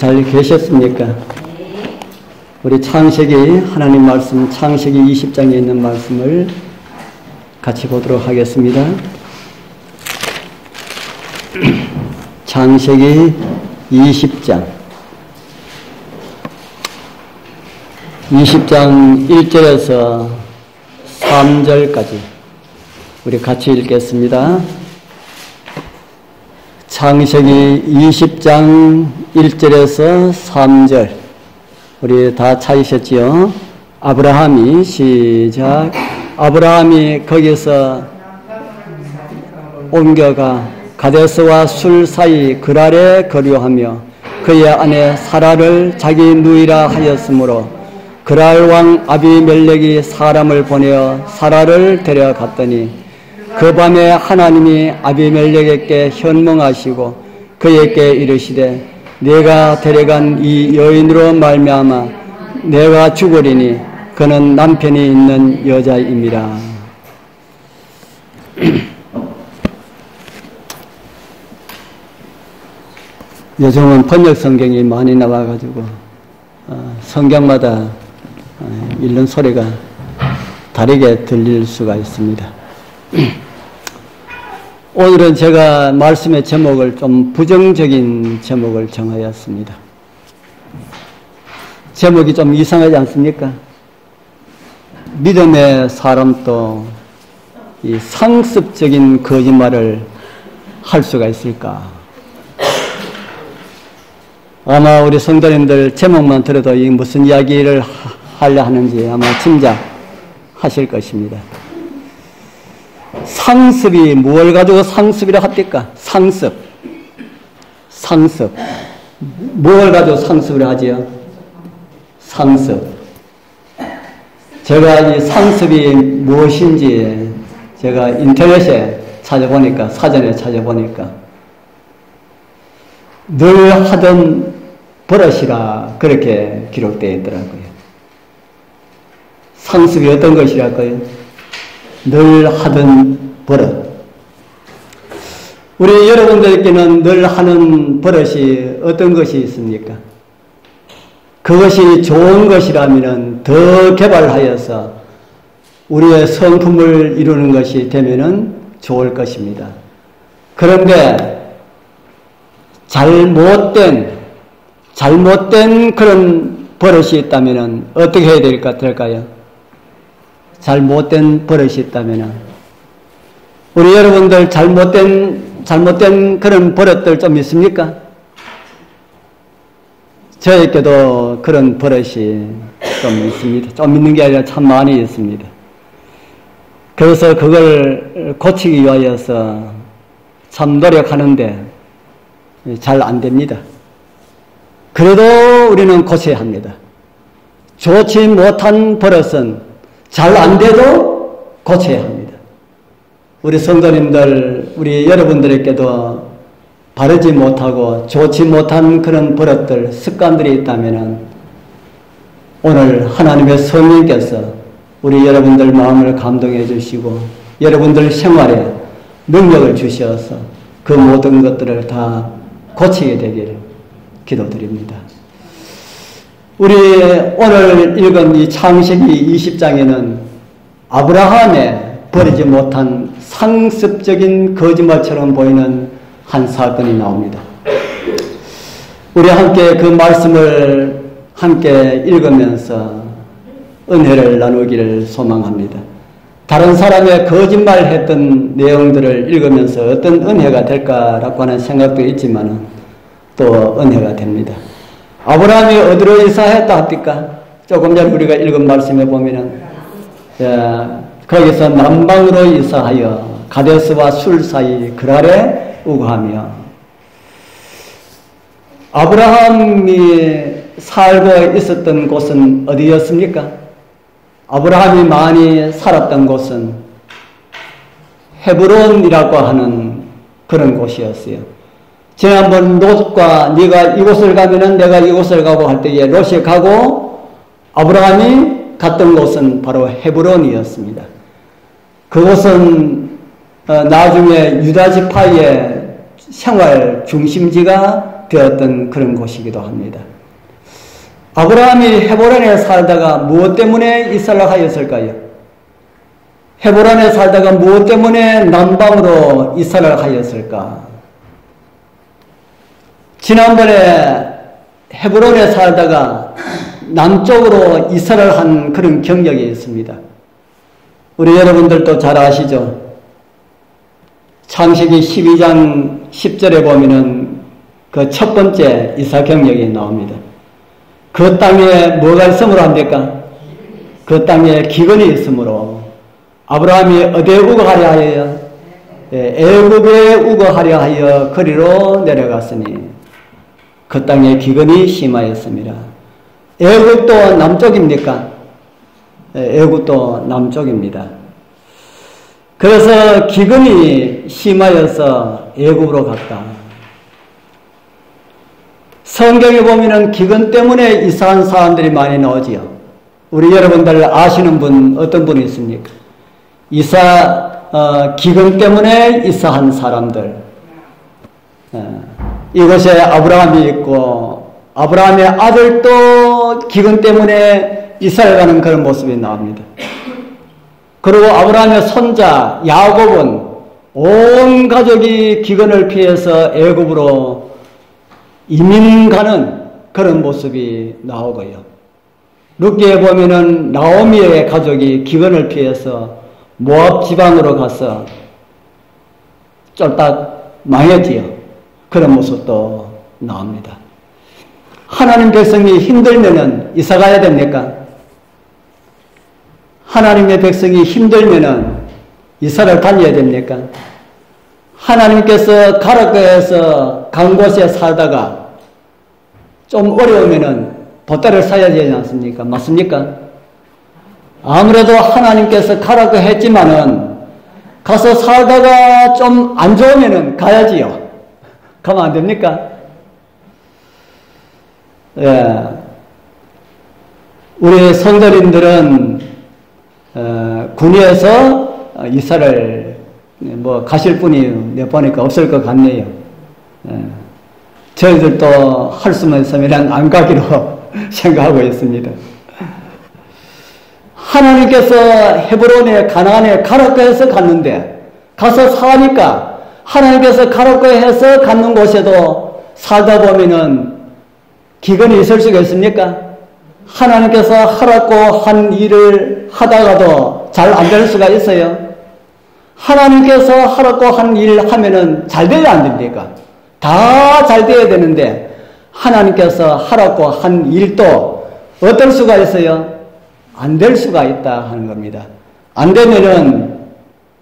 잘 계셨습니까? 우리 창세기 하나님 말씀 창세기 20장에 있는 말씀을 같이 보도록 하겠습니다. 창세기 20장 1절에서 3절까지 우리 같이 읽겠습니다. 창세기 20장 1절에서 3절 우리 다 찾으셨지요? 아브라함이 시작. 아브라함이 거기서 옮겨가 가데스와 술 사이 그랄에 거류하며 그의 아내 사라를 자기 누이라 하였으므로 그랄 왕 아비멜렉이 사람을 보내어 사라를 데려갔더니 그 밤에 하나님이 아비멜렉에게 현몽하시고 그에게 이르시되 내가 데려간 이 여인으로 말미암아 내가 죽으리니 그는 남편이 있는 여자임이라. 요즘은 번역 성경이 많이 나와가지고 성경마다 읽는 소리가 다르게 들릴 수가 있습니다. 오늘은 제가 말씀의 제목을 좀 부정적인 제목을 정하였습니다. 제목이 좀 이상하지 않습니까? 믿음의 사람도 이 상습적인 거짓말을 할 수가 있을까? 아마 우리 성도님들 제목만 들어도 이 무슨 이야기를 하려 하는지 아마 짐작하실 것입니다. 상습이 무엇을 가지고 상습이라 합니까? 상습. 무엇을 가지고 상습을 하지요? 상습. 제가 이 상습이 무엇인지 제가 인터넷에 찾아보니까, 사전에 찾아보니까 늘 하던 버릇이라 그렇게 기록되어 있더라고요. 상습이 어떤 것이랄까요? 늘 하던 버릇. 우리 여러분들께는 늘 하는 버릇이 어떤 것이 있습니까? 그것이 좋은 것이라면 더 개발하여서 우리의 성품을 이루는 것이 되면은 좋을 것입니다. 그런데 잘못된 그런 버릇이 있다면은 어떻게 해야 될까요? 잘못된 버릇이 있다면은 우리 여러분들 잘못된 그런 버릇들 좀 있습니까? 저에게도 그런 버릇이 좀 있습니다. 좀 있는 게 아니라 참 많이 있습니다. 그래서 그걸 고치기 위하여서 참 노력하는데 잘 안 됩니다. 그래도 우리는 고쳐야 합니다. 좋지 못한 버릇은 잘 안 돼도 고쳐야 합니다. 우리 성도님들, 우리 여러분들에게도 바르지 못하고 좋지 못한 그런 버릇들, 습관들이 있다면 오늘 하나님의 성령께서 우리 여러분들 마음을 감동해 주시고 여러분들 생활에 능력을 주셔서 그 모든 것들을 다 고치게 되기를 기도드립니다. 우리 오늘 읽은 이 창세기 20장에는 아브라함의 버리지 못한 상습적인 거짓말처럼 보이는 한 사건이 나옵니다. 우리 함께 그 말씀을 함께 읽으면서 은혜를 나누기를 소망합니다. 다른 사람의 거짓말했던 내용들을 읽으면서 어떤 은혜가 될까라고 하는 생각도 있지만 또 은혜가 됩니다. 아브라함이 어디로 이사했다 합니까? 조금 전에 우리가 읽은 말씀에 보면은 거기서 남방으로 이사하여 가데스와 술 사이 그랄에 우거하며 아브라함이 살고 있었던 곳은 어디였습니까? 아브라함이 많이 살았던 곳은 헤브론이라고 하는 그런 곳이었어요. 지난번 롯과 네가 이곳을 가면은 내가 이곳을 가고 할 때에 롯이 가고 아브라함이 갔던 곳은 바로 헤브론이었습니다. 그곳은 나중에 유다 지파의 생활 중심지가 되었던 그런 곳이기도 합니다. 아브라함이 헤브론에 살다가 무엇 때문에 이삭을 하였을까요? 헤브론에 살다가 무엇 때문에 남방으로 이삭을 하였을까? 지난번에 헤브론에 살다가 남쪽으로 이삭을 한 그런 경력이 있습니다. 우리 여러분들도 잘 아시죠? 창세기 12장 10절에 보면은 그 첫 번째 이삭 경력이 나옵니다. 그 땅에 뭐가 있으므로 합니까? 그 땅에 기근이 있으므로 아브라함이 어디에 우거하려 하여? 애굽에 우거하려 하여 거리로 내려갔으니 그 땅에 기근이 심하였습니다. 애굽도 남쪽입니까? 애굽도 남쪽입니다. 그래서 기근이 심하여서 애굽으로 갔다. 성경에 보면은 기근 때문에 이사한 사람들이 많이 나오지요. 우리 여러분들 아시는 분 어떤 분이 있습니까? 기근 때문에 이사한 사람들. 이곳에 아브라함이 있고 아브라함의 아들도 기근 때문에 이사를 가는 그런 모습이 나옵니다. 그리고 아브라함의 손자 야곱은 온 가족이 기근을 피해서 애굽으로 이민 가는 그런 모습이 나오고요. 룻기에 보면은 나오미의 가족이 기근을 피해서 모압 지방으로 가서 쫄딱 망했지요. 그런 모습도 나옵니다. 하나님 백성이 힘들면은 이사 가야 됩니까? 하나님의 백성이 힘들면은 이사를 다녀야 됩니까? 하나님께서 가라고 해서 간 곳에 살다가 좀 어려우면은 보따리를 사야 되지 않습니까? 맞습니까? 아무래도 하나님께서 가라고 했지만은 가서 살다가 좀 안 좋으면은 가야지요. 가면 안 됩니까? 예. 우리 성도님들은 군에서 이사를 가실 분이 내 보니까 없을 것 같네요. 저희들도 할 수만 있으면 안 가기로 생각하고 있습니다. 하나님께서 헤브론에 가나안에 가라고 해서 갔는데 가서 사니까 하나님께서 가라고 해서 갔는 곳에도 살다 보면은 기근이 있을 수가 있습니까? 하나님께서 하라고 한 일을 하다가도 잘 안 될 수가 있어요. 하나님께서 하라고 한 일 하면은 잘 돼야 안 됩니까? 다 잘 돼야 되는데 하나님께서 하라고 한 일도 어떨 수가 있어요? 안 될 수가 있다 하는 겁니다. 안 되면은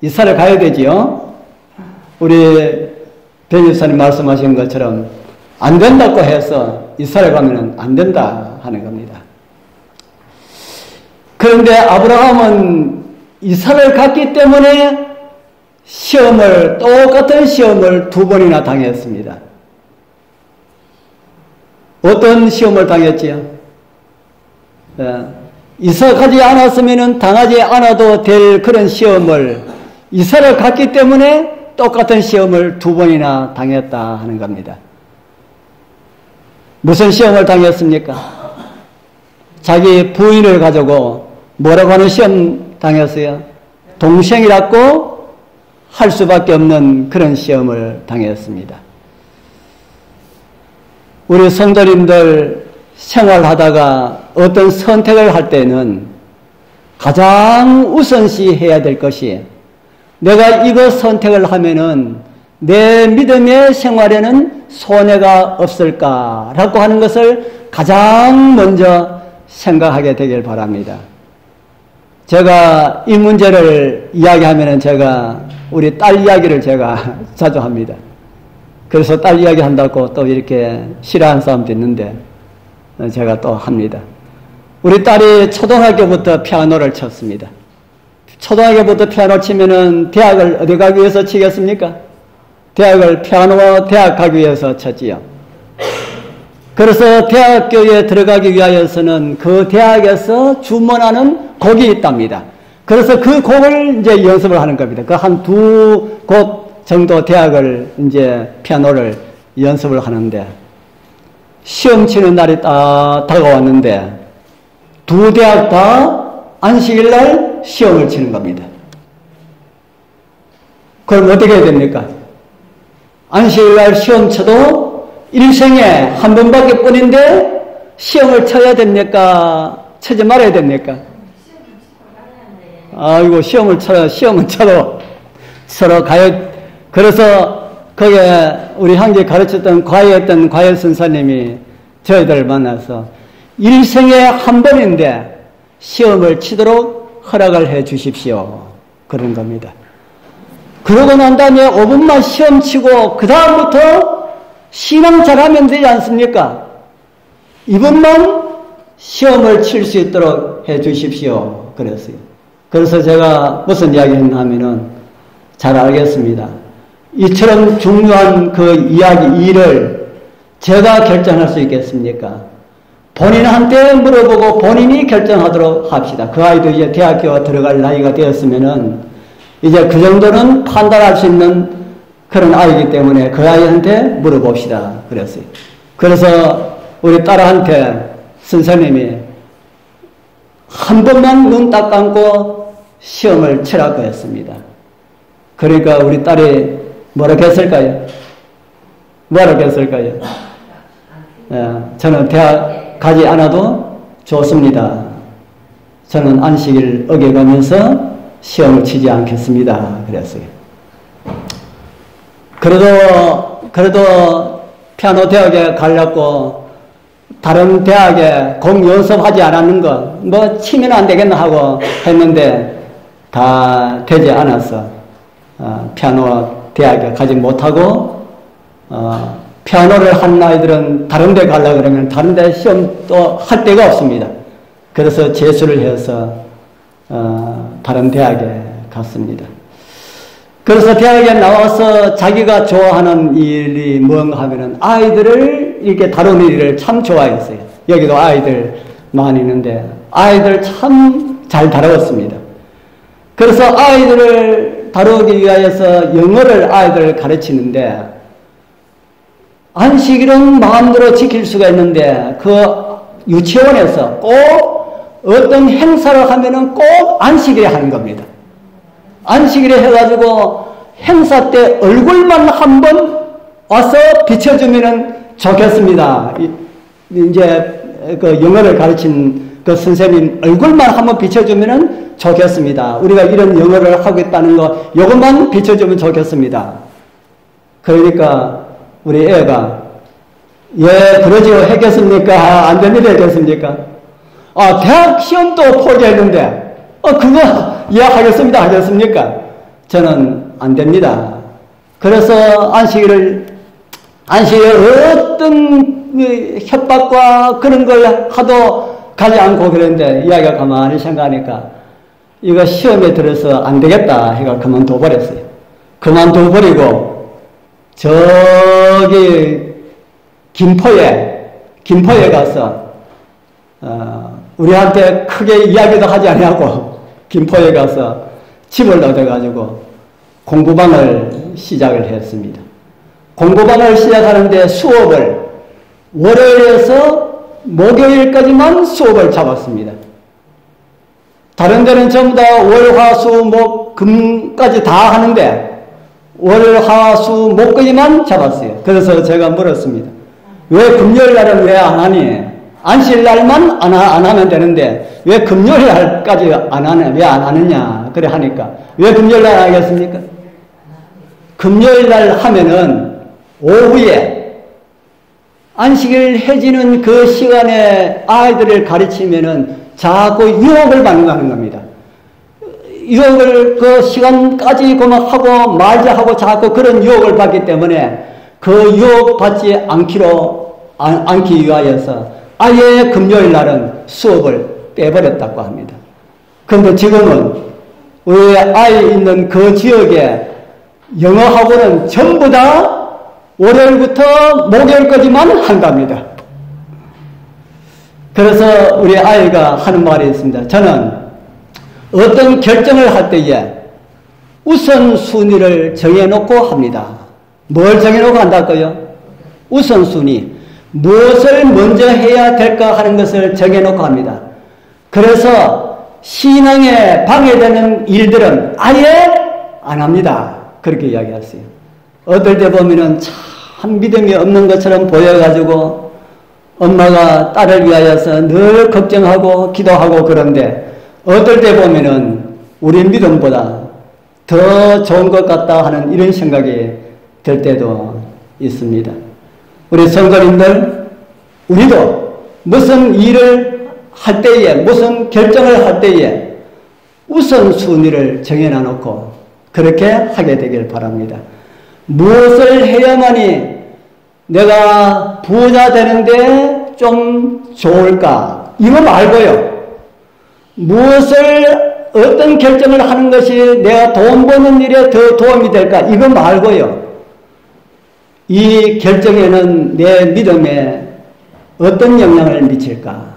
이사를 가야 되지요. 우리 변집사님 말씀하신 것처럼 안 된다고 해서 이사를 가면은 안 된다 하는 겁니다. 그런데 아브라함은 이삭을 갔기 때문에 똑같은 시험을 2번이나 당했습니다. 어떤 시험을 당했지요? 이삭하지 않았으면 당하지 않아도 될 그런 시험을 이삭을 갔기 때문에 똑같은 시험을 2번이나 당했다 하는 겁니다. 무슨 시험을 당했습니까? 자기 부인을 가지고 뭐라고 하는 시험 당했어요? 동생이라고 할 수밖에 없는 그런 시험을 당했습니다. 우리 성도님들 생활하다가 어떤 선택을 할 때는 가장 우선시 해야 될 것이 내가 이거 선택을 하면은 내 믿음의 생활에는 손해가 없을까라고 하는 것을 가장 먼저 생각하게 되길 바랍니다. 제가 이 문제를 이야기하면은 제가 우리 딸 이야기를 제가 자주 합니다. 그래서 딸 이야기 한다고 또 이렇게 싫어하는 사람도 있는데 제가 또 합니다. 우리 딸이 초등학교부터 피아노를 쳤습니다. 초등학교부터 피아노 치면은 대학을 어디 가기 위해서 치겠습니까? 피아노 대학 가기 위해서 쳤지요. 그래서 대학교에 들어가기 위하여서는 그 대학에서 주문하는 곡이 있답니다. 그래서 그 곡을 이제 연습을 하는 겁니다. 그 한 2곳 정도 대학을 이제 피아노를 연습을 하는데 시험 치는 날이 딱 다가왔는데 두 대학 다 안식일 날 시험을 치는 겁니다. 그럼 어떻게 해야 됩니까? 안식일 날 시험 쳐도 일생에 한 번밖에 뿐인데 시험을 쳐야 됩니까? 치지 말아야 됩니까? 아이고, 시험은 쳐도 서로 그래서 거기에 우리 형제 가르쳤던 과외였던 과외 선생님이 저희들 만나서 일생에 한 번인데 시험을 치도록 허락을 해 주십시오. 그런 겁니다. 그러고 난 다음에 5분만 시험 치고 그 다음부터 신앙 잘하면 되지 않습니까? 이번만 시험을 칠 수 있도록 해 주십시오. 그랬어요. 그래서 제가 무슨 이야기 했냐면은 잘 알겠습니다. 이처럼 중요한 그 일을 제가 결정할 수 있겠습니까? 본인한테 물어보고 본인이 결정하도록 합시다. 그 아이도 이제 대학교 들어갈 나이가 되었으면은 이제 그 정도는 판단할 수 있는 그런 아이이기 때문에 그 아이한테 물어봅시다. 그랬어요. 그래서 우리 딸한테 선생님이 한 번만 눈 딱 감고 시험을 치라고 했습니다. 그러니까 우리 딸이 뭐라고 했을까요? 저는 대학 가지 않아도 좋습니다. 저는 안식일 어겨가면서 시험을 치지 않겠습니다. 그랬어요. 그래도 피아노 대학에 가려고 다른 대학에 공 연습하지 않았는 거, 뭐 치면 안 되겠나 하고 했는데 다 되지 않았어. 피아노 대학에 가지 못하고, 피아노를 한 아이들은 다른 데 가려고 그러면 다른 데 시험도 할 데가 없습니다. 그래서 재수를 해서, 다른 대학에 갔습니다. 그래서 대학에 나와서 자기가 좋아하는 일이 뭔가 하면은 아이들을 이렇게 다루는 일을 참 좋아했어요. 여기도 아이들 많이 있는데 아이들 참 잘 다루었습니다. 그래서 아이들을 다루기 위하여서 영어를 아이들을 가르치는데 안식일은 마음대로 지킬 수가 있는데 그 유치원에서 꼭 어떤 행사를 하면은 꼭 안식일에 하는 겁니다. 안식일에 해가지고 행사 때 얼굴만 한번 와서 비춰주면은 좋겠습니다. 이제 그 영어를 가르친 그 선생님 얼굴만 한번 비춰주면은 좋겠습니다. 우리가 이런 영어를 하겠다는 거 요것만 비춰주면 좋겠습니다. 그러니까 우리 애가 예 그러지요 했겠습니까? 안 됩니다 했겠습니까? 대학 시험도 포기했는데 그거 예 하겠습니다 하겠습니까? 저는 안 됩니다. 그래서 안식일에 어떤 협박과 그런 걸 하도 가지 않고 그랬는데 이야기가 가만히 생각하니까 이거 시험에 들어서 안 되겠다 해가 그만둬버렸어요. 그만둬버리고 저기 김포에 가서 우리한테 크게 이야기도 하지 않냐고 김포에 가서 집을 얻어가지고 공부방을 시작을 했습니다. 공부방을 시작하는데 수업을 월요일에서 목요일까지만 수업을 잡았습니다. 다른 데는 전부 다 월, 화, 수, 목, 금까지 다 하는데 월, 화, 수, 목까지만 잡았어요. 그래서 제가 물었습니다. 왜 금요일 날은 왜 안 하니? 안식일 날만 안 하면 되는데 왜 금요일 날까지 왜 안 하느냐? 그래 하니까 왜 금요일 날 하겠습니까? 금요일 날 하면은 오후에 안식일 해지는 그 시간에 아이들을 가르치면은 자꾸 유혹을 받는다는 겁니다. 유혹을 그 시간까지 그만 하고 말자 하고 자꾸 그런 유혹을 받기 때문에 그 유혹 받지 않기 위하여서 아예 금요일 날은 수업을 빼버렸다고 합니다. 그런데 지금은 우리 아이 있는 그 지역에 영어학원은 전부 다 월요일부터 목요일까지만 한답니다. 그래서 우리 아이가 하는 말이 있습니다. 저는 어떤 결정을 할 때에 우선순위를 정해놓고 합니다. 뭘 정해놓고 한다고요? 우선순위. 무엇을 먼저 해야 될까 하는 것을 정해놓고 합니다. 그래서 신앙에 방해되는 일들은 아예 안 합니다. 그렇게 이야기하세요. 어떨 때 보면은 참 믿음이 없는 것처럼 보여가지고 엄마가 딸을 위하여서 늘 걱정하고 기도하고 그런데 어떨 때 보면은 우리 믿음보다 더 좋은 것 같다 하는 이런 생각이 들 때도 있습니다. 우리 성도님들, 우리도 무슨 일을 할 때에, 무슨 결정을 할 때에 우선순위를 정해놔놓고 그렇게 하게 되길 바랍니다. 무엇을 해야만이 내가 부자 되는데 좀 좋을까? 이거 말고요. 무엇을 어떤 결정을 하는 것이 내가 돈 버는 일에 더 도움이 될까? 이거 말고요. 이 결정에는 내 믿음에 어떤 영향을 미칠까?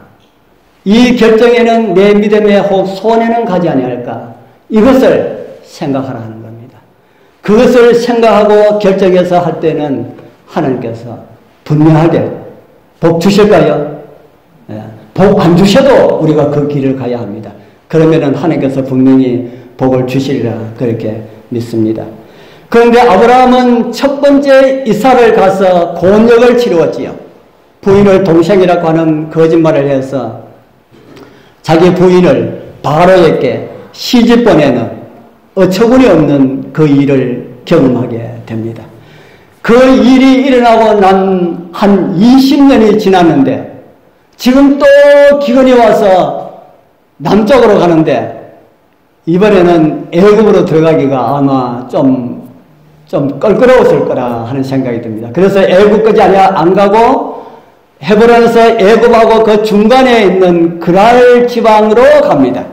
이 결정에는 내 믿음에 혹 손해는 가지 아니할까? 이것을 생각하라는 겁니다. 그것을 생각하고 결정해서 할 때는 하나님께서 분명하게 복 주실까요? 복 안 주셔도 우리가 그 길을 가야 합니다. 그러면은 하나님께서 분명히 복을 주시리라 그렇게 믿습니다. 그런데 아브라함은 첫 번째 이삭을 가서 곤역을 치루었지요. 부인을 동생이라고 하는 거짓말을 해서 자기 부인을 바로에게 시집 보내는 어처구니 없는 그 일을 경험하게 됩니다. 그 일이 일어나고 난 한 20년이 지났는데 지금 또 기근이 와서 남쪽으로 가는데 이번에는 애굽으로 들어가기가 아마 좀 껄끄러웠을 거라 하는 생각이 듭니다. 그래서 애굽까지 안 가고 헤브론에서 애굽하고 그 중간에 있는 그랄 지방으로 갑니다.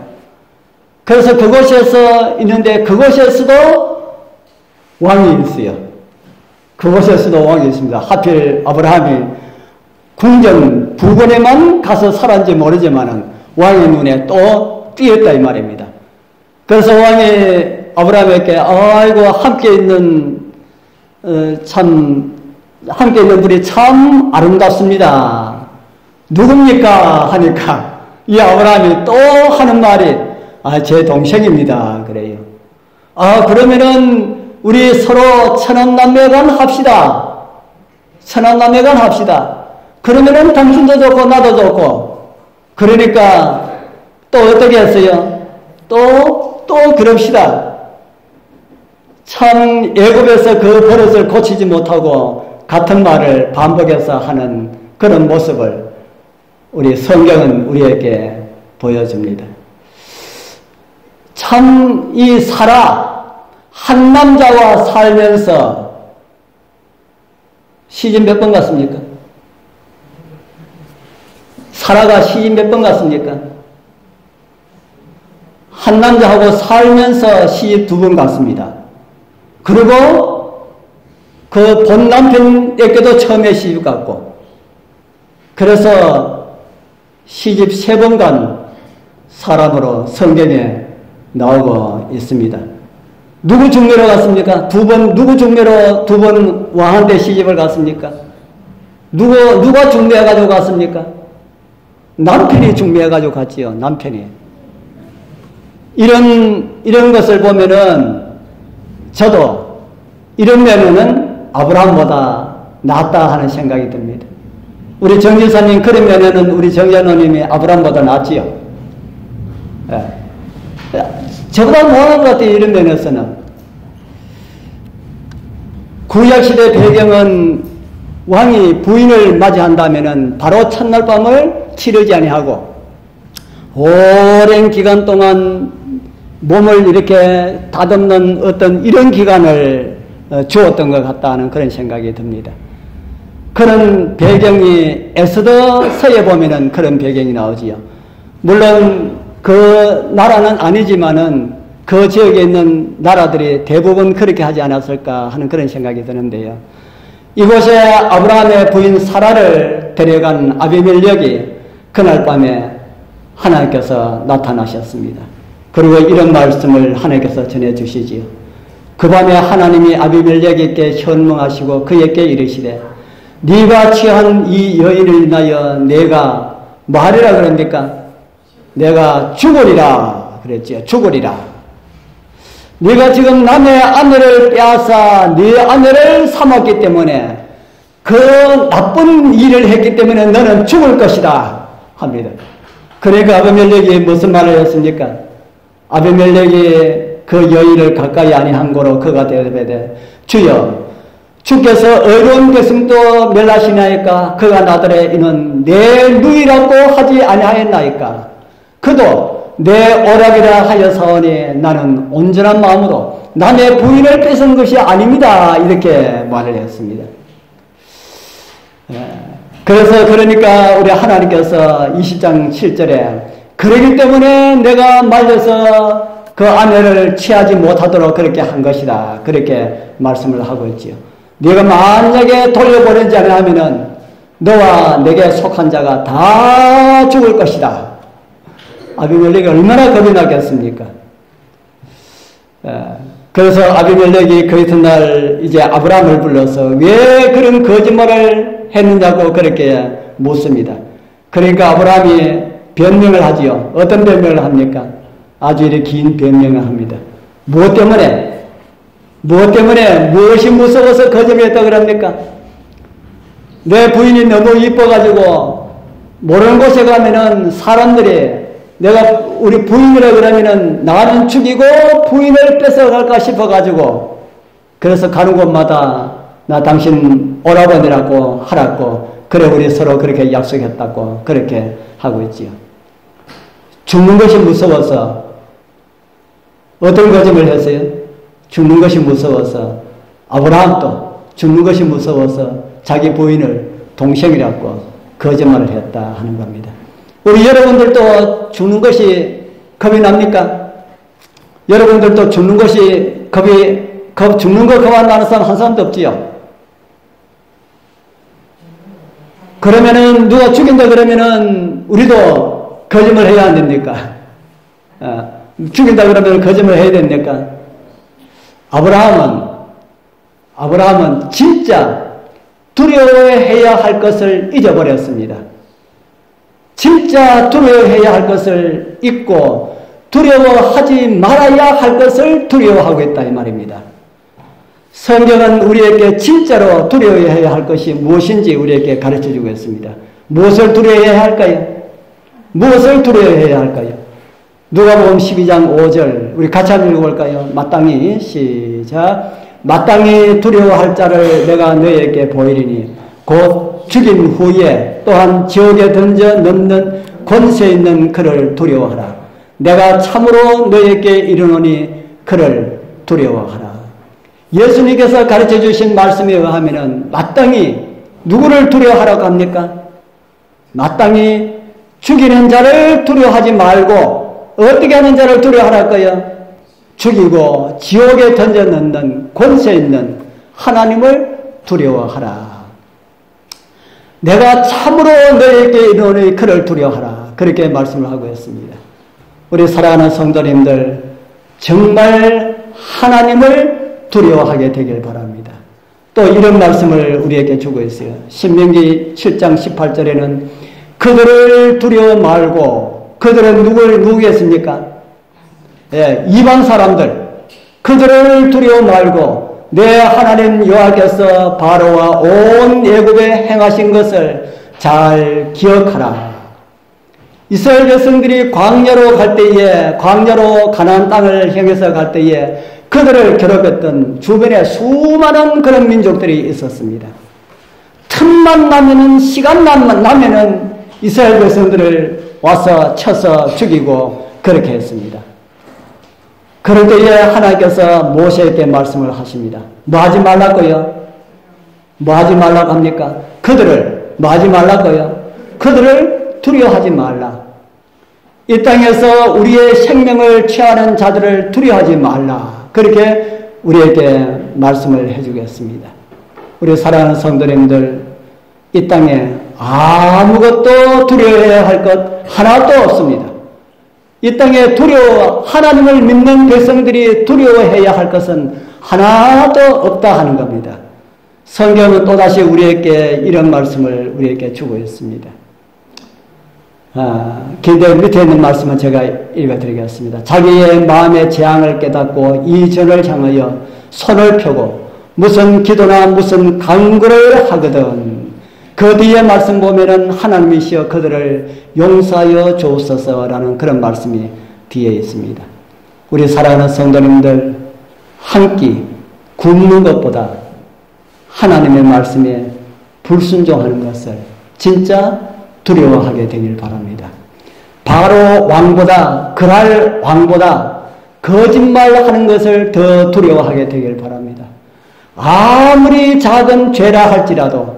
그래서 그곳에서 있는데 그곳에서도 왕이 있어요. 그곳에서도 왕이 있습니다. 하필 아브라함이 궁전 부근에만 가서 살았는지 모르지만은 왕의 눈에 또 띄었다 이 말입니다. 그래서 왕이 아브라함에게 아이고 함께 있는 분이 참 아름답습니다. 누굽니까? 하니까 이 아브라함이 또 하는 말이 제 동생입니다. 그래요. 그러면은 우리 서로 천원남매간 합시다. 천원남매간 합시다. 그러면은 당신도 좋고 나도 좋고. 그러니까 또 어떻게 했어요? 또 그럽시다. 참 애굽에서 그 버릇을 고치지 못하고 같은 말을 반복해서 하는 그런 모습을 우리 성경은 우리에게 보여줍니다. 참 이 사라 한 남자와 살면서 시집 몇 번 갔습니까? 사라가 시집 몇 번 갔습니까? 한 남자하고 살면서 시집 2번 갔습니다. 그리고 그 본 남편에게도 처음에 시집 갔고 그래서 시집 3번 간 사람으로 성경에 나오고 있습니다. 누구 중매로 갔습니까? 누구 중매로 2번 왕한테 시집을 갔습니까? 누가 중매해가지고 갔습니까? 남편이 중매해가지고 갔지요. 남편이. 이런 것을 보면은 저도 이런 면에는 아브라함보다 낫다 하는 생각이 듭니다. 우리 정지사님 그런 면에는 우리 정자노님이 아브라함보다 낫지요. 저보다 못한 것 같아요. 이런 면에서는. 구약시대 배경은 왕이 부인을 맞이한다면은 바로 첫날 밤을 치르지 아니하고 오랜 기간 동안 몸을 이렇게 다듬는 어떤 이런 기간을 주었던 것 같다는 그런 생각이 듭니다. 그런 배경이 에스더서에 보면은 그런 배경이 나오지요. 물론 그 나라는 아니지만은 그 지역에 있는 나라들이 대부분 그렇게 하지 않았을까 하는 그런 생각이 드는데요. 이곳에 아브라함의 부인 사라를 데려간 아비멜렉이 그날 밤에 하나님께서 나타나셨습니다. 그리고 이런 말씀을 하나님께서 전해주시지요. 그 밤에 하나님이 아비멜렉에게 현몽하시고 그에게 이르시되 네가 취한 이 여인을 인하여 내가 뭐하리라 그럽니까? 내가 죽으리라 그랬지요. 죽으리라. 네가 지금 남의 아내를 빼앗아 네 아내를 삼았기 때문에 그 나쁜 일을 했기 때문에 너는 죽을 것이다 합니다. 그러니까 아비멜렉이 무슨 말을 했습니까? 아비멜렉이 그 여인을 가까이 아니한 거로 그가 대답하되 주여 주께서 의로운 백성도 멸하시나이까 그가 나더러 이는 내 누이라고 하지 아니하였나이까 그도 내 오락이라 하여사오니 나는 온전한 마음으로 남의 부인을 뺏은 것이 아닙니다. 이렇게 말을 했습니다. 그래서 그러니까 우리 하나님께서 20장 7절에 그러기 때문에 내가 말려서 그 아내를 취하지 못하도록 그렇게 한 것이다. 그렇게 말씀을 하고 있지요. 네가 만약에 돌려보내지 않으면은 너와 내게 속한 자가 다 죽을 것이다. 아비멜렉이 얼마나 겁이 나겠습니까? 그래서 아비멜렉이 그 이튿날 이제 아브라함을 불러서 왜 그런 거짓말을 했느냐고 그렇게 묻습니다. 그러니까 아브라함이 변명을 하지요. 어떤 변명을 합니까? 아주 이렇게 긴 변명을 합니다. 무엇 때문에? 무엇이 무서워서 거짓말했다고 그럽니까? 내 부인이 너무 이뻐가지고 모르는 곳에 가면은 사람들이 내가 우리 부인이라 그러면은 나는 죽이고 부인을 뺏어갈까 싶어가지고 그래서 가는 곳마다 나 당신 오라버니라고 하라고 그래 우리 서로 그렇게 약속했다고 그렇게 하고 있지요. 죽는 것이 무서워서 어떤 거짓말을 했어요? 죽는 것이 무서워서 아브라함도 죽는 것이 무서워서 자기 부인을 동생이라고 거짓말을 했다 하는 겁니다. 우리 여러분들도 죽는 것이 겁이 납니까? 여러분들도 죽는 것이 죽는 거 겁 안 나는 사람 한 사람도 없지요? 그러면은 누가 죽인다 그러면은 우리도 거짓말 해야 안 됩니까? 죽인다 그러면 거짓말 해야 됩니까? 아브라함은 진짜 두려워해야 할 것을 잊어버렸습니다. 진짜 두려워해야 할 것을 잊고 두려워하지 말아야 할 것을 두려워하고 있다 이 말입니다. 성경은 우리에게 진짜로 두려워해야 할 것이 무엇인지 우리에게 가르쳐주고 있습니다. 무엇을 두려워해야 할까요? 무엇을 두려워해야 할까요? 누가복음 12장 5절 우리 같이 한번 읽어볼까요? 마땅히 시작. 마땅히 두려워할 자를 내가 너에게 보이리니 곧 죽인 후에 또한 지옥에 던져 넣는 권세 있는 그를 두려워하라. 내가 참으로 너에게 이르노니 그를 두려워하라. 예수님께서 가르쳐 주신 말씀에 의하면 마땅히 누구를 두려워하라고 합니까? 마땅히 죽이는 자를 두려워하지 말고 어떻게 하는 자를 두려워하랄까요? 죽이고 지옥에 던져 넣는 권세 있는 하나님을 두려워하라. 내가 참으로 너에게 이르노니 그를 두려워하라. 그렇게 말씀을 하고 있습니다. 우리 사랑하는 성도님들 정말 하나님을 두려워하게 되길 바랍니다. 또 이런 말씀을 우리에게 주고 있어요. 신명기 7장 18절에는 그들을 두려워 말고 그들은 누구겠습니까? 예, 이방 사람들 그들을 두려워 말고 내 하나님 여호와께서 바로와 온 애굽에 행하신 것을 잘 기억하라. 이스라엘 백성들이 광야로 갈 때에 광야로 가나안 땅을 향해서 갈 때에 그들을 괴롭혔던 주변에 수많은 그런 민족들이 있었습니다. 틈만 나면은 시간만 나면은 이스라엘 백성들을 와서 쳐서 죽이고 그렇게 했습니다. 그럴 때에 하나님께서 모세에게 말씀을 하십니다. 뭐 하지 말라고요? 뭐 하지 말라고 합니까? 그들을 뭐 하지 말라고요? 그들을 두려워하지 말라. 이 땅에서 우리의 생명을 취하는 자들을 두려워하지 말라. 그렇게 우리에게 말씀을 해주겠습니다. 우리 사랑하는 성도님들 이 땅에 아무것도 두려워해야 할 것 하나도 없습니다. 이 땅에 하나님을 믿는 백성들이 두려워해야 할 것은 하나도 없다 하는 겁니다. 성경은 또다시 우리에게 이런 말씀을 우리에게 주고 있습니다. 기대 밑에 있는 말씀은 제가 읽어드리겠습니다. 자기의 마음의 재앙을 깨닫고 이전을 향하여 손을 펴고 무슨 기도나 무슨 간구를 하거든 그 뒤에 말씀 보면은 하나님이시여 그들을 용서하여 주옵소서라는 그런 말씀이 뒤에 있습니다. 우리 사랑하는 성도님들 한 끼 굶는 것보다 하나님의 말씀에 불순종하는 것을 진짜 두려워하게 되길 바랍니다. 바로 왕보다 그랄 왕보다 거짓말하는 것을 더 두려워하게 되길 바랍니다. 아무리 작은 죄라 할지라도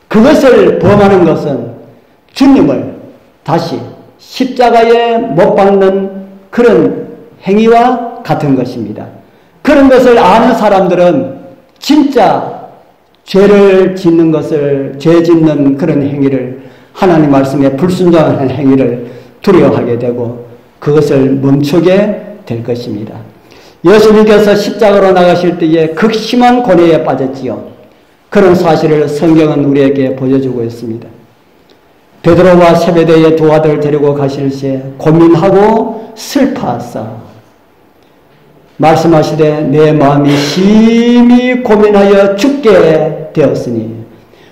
그것을 범하는 것은 주님을 다시 십자가에 못 박는 그런 행위와 같은 것입니다. 그런 것을 아는 사람들은 진짜 죄를 짓는 것을 죄 짓는 그런 행위를 하나님 말씀에 불순종하는 행위를 두려워하게 되고 그것을 멈추게 될 것입니다. 예수님께서 십자가로 나가실 때에 극심한 고뇌에 빠졌지요. 그런 사실을 성경은 우리에게 보여주고 있습니다. 베드로와 세베대의 두 아들 데리고 가실 때 고민하고 슬퍼하사 말씀하시되 내 마음이 심히 고민하여 죽게 되었으니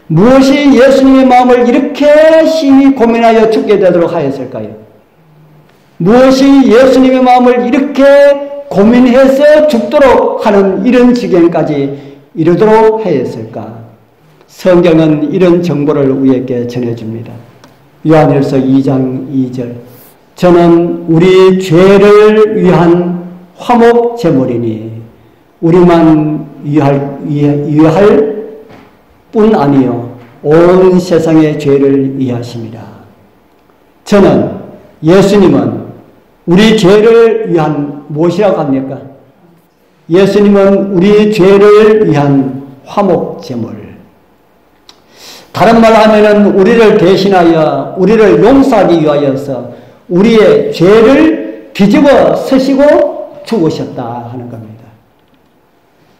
무엇이 예수님의 마음을 이렇게 심히 고민하여 죽게 되도록 하였을까요? 무엇이 예수님의 마음을 이렇게 고민해서 죽도록 하는 이런 지경까지 이르도록 하였을까? 성경은 이런 정보를 우리에게 전해줍니다. 요한일서 2장 2절 저는 우리 죄를 위한 화목 제물이니 우리만 위할 뿐 아니요 온 세상의 죄를 위하심이라. 저는 예수님은 우리 죄를 위한 무엇이라고 합니까? 예수님은 우리 죄를 위한 화목 제물. 다른 말로 하면은 우리를 대신하여 우리를 용서하기 위하여서 우리의 죄를 뒤집어 쓰시고 죽으셨다 하는 겁니다.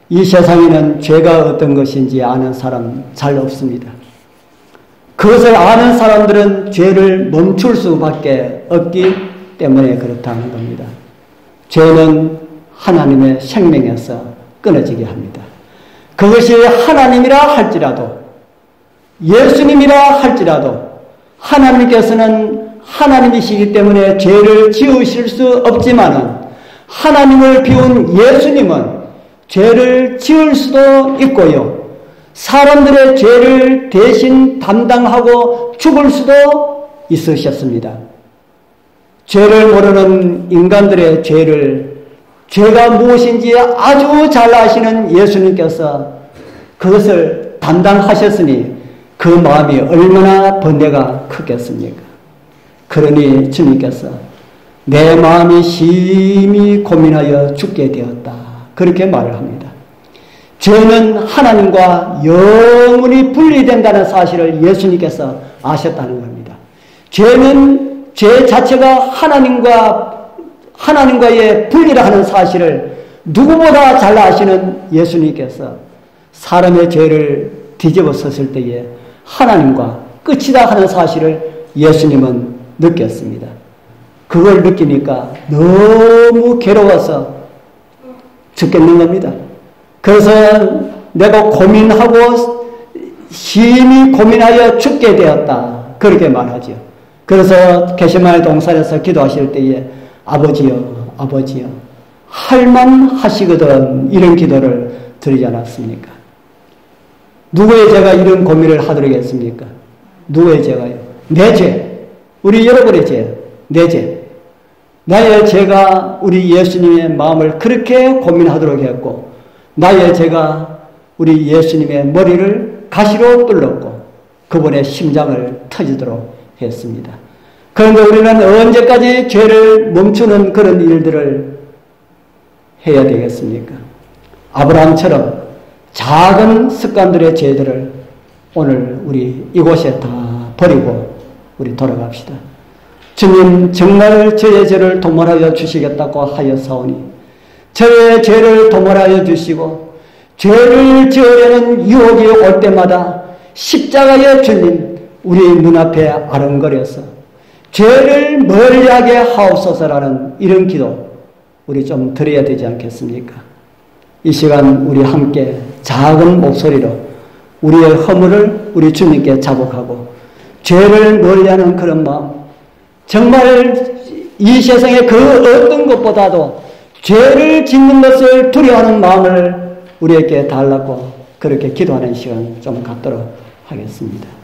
이 세상에는 죄가 어떤 것인지 아는 사람 잘 없습니다. 그것을 아는 사람들은 죄를 멈출 수밖에 없기 때문에 그렇다는 겁니다. 죄는 하나님의 생명에서 끊어지게 합니다. 그것이 하나님이라 할지라도 예수님이라 할지라도 하나님께서는 하나님이시기 때문에 죄를 지으실 수 없지만은 하나님을 비운 예수님은 죄를 지을 수도 있고요. 사람들의 죄를 대신 담당하고 죽을 수도 있으셨습니다. 죄를 모르는 인간들의 죄가 무엇인지 아주 잘 아시는 예수님께서 그것을 담당하셨으니 그 마음이 얼마나 번뇌가 크겠습니까? 그러니 주님께서 내 마음이 심히 고민하여 죽게 되었다. 그렇게 말을 합니다. 죄는 하나님과 영원히 분리된다는 사실을 예수님께서 아셨다는 겁니다. 죄는 죄 자체가 하나님과의 분리를 하는 사실을 누구보다 잘 아시는 예수님께서 사람의 죄를 뒤집어 썼을 때에 하나님과 끝이다 하는 사실을 예수님은 느꼈습니다. 그걸 느끼니까 너무 괴로워서 죽겠는 겁니다. 그래서 내가 고민하고 심히 고민하여 죽게 되었다. 그렇게 말하죠. 그래서 겟세마네 동산에서 기도하실 때에 아버지여 아버지여 할만 하시거든 이런 기도를 드리지 않았습니까? 누구의 죄가 이런 고민을 하더라겠습니까? 누구의 죄가요? 내 죄. 우리 여러분의 죄. 내 죄. 나의 죄가 우리 예수님의 마음을 그렇게 고민하도록 했고 나의 죄가 우리 예수님의 머리를 가시로 뚫었고 그분의 심장을 터지도록 했습니다. 그런데 우리는 언제까지 죄를 멈추는 그런 일들을 해야 되겠습니까? 아브라함처럼 작은 습관들의 죄들을 오늘 우리 이곳에 다 버리고 우리 돌아갑시다. 주님 정말 저의 죄를 도말하여 주시겠다고 하였사오니 저의 죄를 도말하여 주시고 죄를 지으려는 유혹이 올 때마다 십자가의 주님 우리 눈앞에 아른거려서 죄를 멀리하게 하옵소서라는 이런 기도 우리 좀 드려야 되지 않겠습니까? 이 시간 우리 함께 작은 목소리로 우리의 허물을 우리 주님께 자복하고 죄를 멀리하는 그런 마음, 정말 이 세상의 그 어떤 것보다도 죄를 짓는 것을 두려워하는 마음을 우리에게 달라고 그렇게 기도하는 시간 좀 갖도록 하겠습니다.